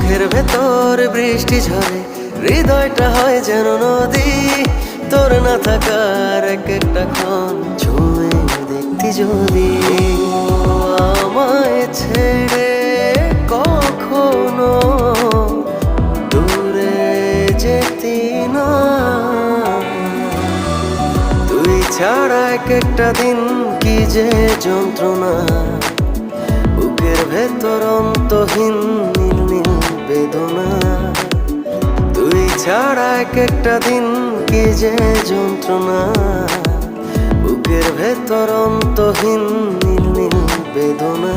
বুকের ভেতর বৃষ্টি ঝরে, হৃদয়টা হয় যেন নদী। তোর না থাকার এক একটা ক্ষণ ছুঁয়ে দেখতি যদি। আমায় ছেড়ে কখনো দূরে যেতি না, তুই ছাড়া এক একটা দিন কি যে যন্ত্রণা। বুকের ভেতর অন্তহীন নীল নীল বেদনা, তুই ছাড়া এক একটা দিন কি যে যন্ত্রণা। বুকের ভেতর অন্তহীন নীল নীল বেদনা।